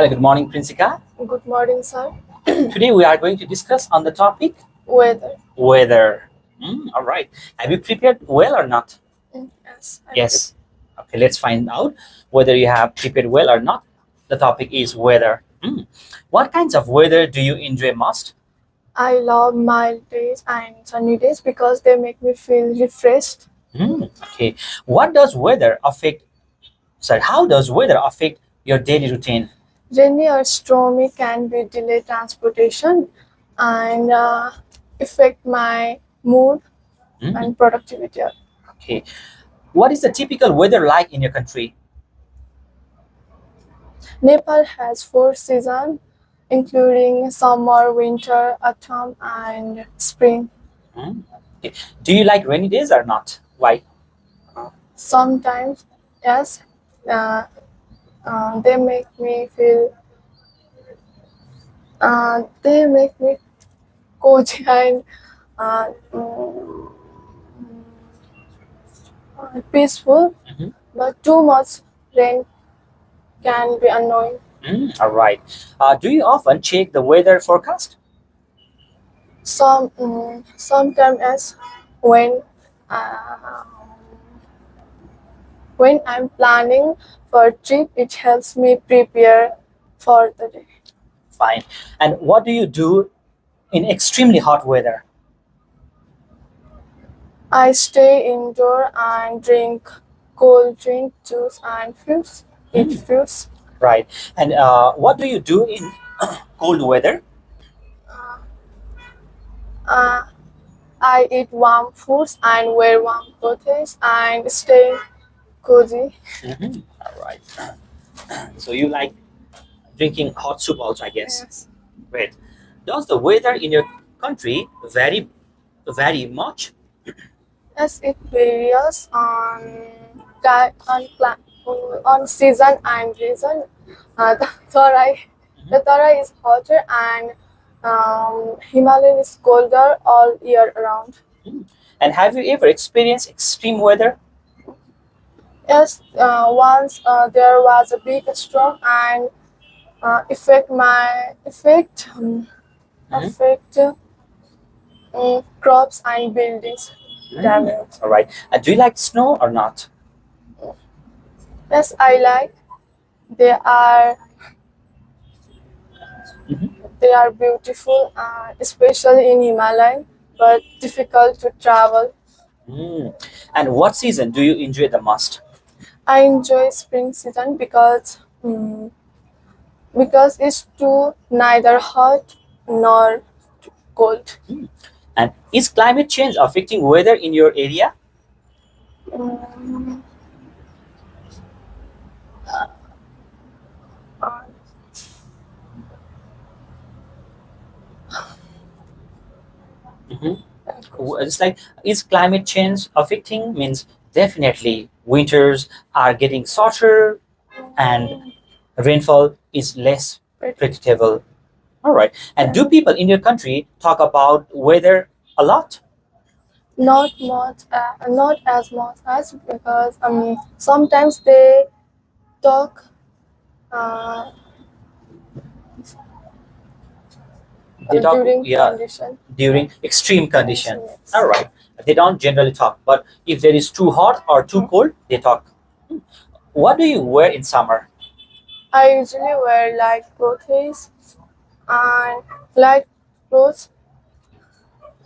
Hello, good morning, Prinsika. Good morning, sir. Today we are going to discuss on the topic Weather. weather. All right. Have you prepared well or not? Yes. Yes. Okay, let's find out whether you have prepared well or not. The topic is weather. What kinds of weather do you enjoy most? I love mild days and sunny days because they make me feel refreshed. Okay. What does weather affect? Sorry, how does weather affect your daily routine? Rainy or stormy can be delay transportation and affect my mood Mm, and productivity. Okay. What is the typical weather like in your country? Nepal has 4 seasons, including summer, winter, autumn, and spring. Mm, Okay. Do you like rainy days or not? Why? Sometimes, yes, uh, they make me feel. They make me cozy and uh, mm, peaceful, Mhm. but too much rain can be annoying. All right. Do you often check the weather forecast? Sometimes when uh, when I'm planning for a trip, it helps me prepare for the day. Fine. And what do you do in extremely hot weather? I stay indoor and drink cold drink, juice, and fruits. Eat Mm, fruits. Right. And what do you do in cold weather? Uh, uh, I eat warm foods and wear warm clothes and stay cozy. All right. So you like drinking hot soup also, I guess. Yes. Great. Does the weather in your country vary much? Yes, it varies on season and reason. The Tara is hotter and Himalayan is colder all year round. Mhm. And have you ever experienced extreme weather? Yes, once there was a big storm and Mhm. affect crops and buildings damage. All right. And do you like snow or not? Yes, I like. They are Mhm. they are beautiful, especially in Himalaya, but difficult to travel. Mm. And what season do you enjoy the most? I enjoy spring season because it's too neither hot nor cold. And is climate change affecting weather in your area? Mm, uh, Mhm. It's like, is climate change affecting? Means definitely winters are getting shorter and rainfall is less predictable. All right. And do people in your country talk about weather a lot? not as much as because sometimes they talk uh, They talk, during yeah, condition. during extreme condition. All Yes. right. They don't generally talk, but if there is too hot or too cold, they talk. What do you wear in summer? I usually wear light clothes and light clothes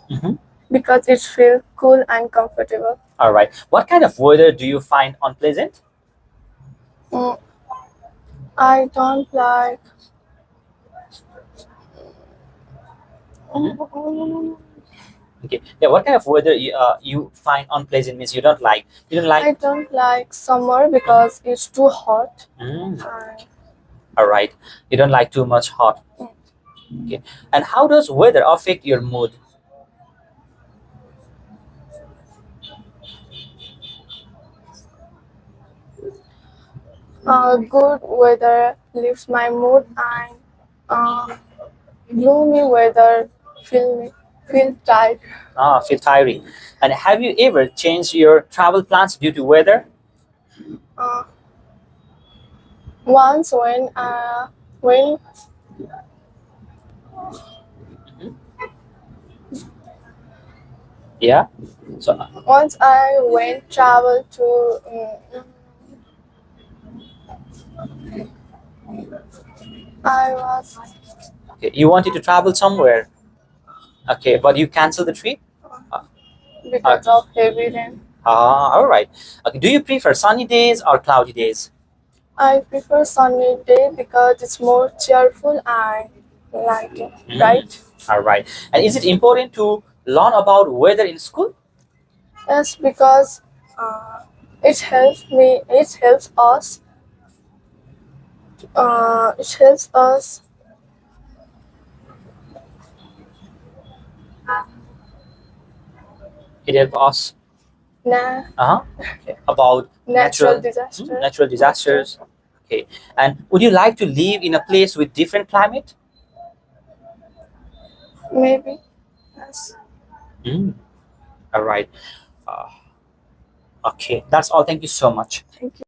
Mhm. because it feels cool and comfortable. All right. What kind of weather do you find unpleasant? Mm, I don't like. Mhm. Okay. Yeah. What kind of weather you find unpleasant means you don't like. You don't like. I don't like summer because it's too hot. Mm. And, All right. You don't like too much hot. Okay. And how does weather affect your mood? good weather lifts my mood and uh, gloomy weather feel tired. Feel tiring. And have you ever changed your travel plans due to weather? Uh, once when Mhm. Yeah. So once I went travel to I was okay, you wanted to travel somewhere. Okay, but you canceled the trip. Uh, uh, because of heavy rain. all right. Okay. Do you prefer sunny days or cloudy days? I prefer sunny day because it's more cheerful and lighting, Mm, right? all right. And is it important to learn about weather in school? Yes, because uh, it helps us, it helps us It helps us na- uh about natural natural disaster. disasters. Okay. And would you like to live in a place with different climate? Maybe, yes. Mm, all right. Uh, okay. That's all. Thank you so much. Thank you.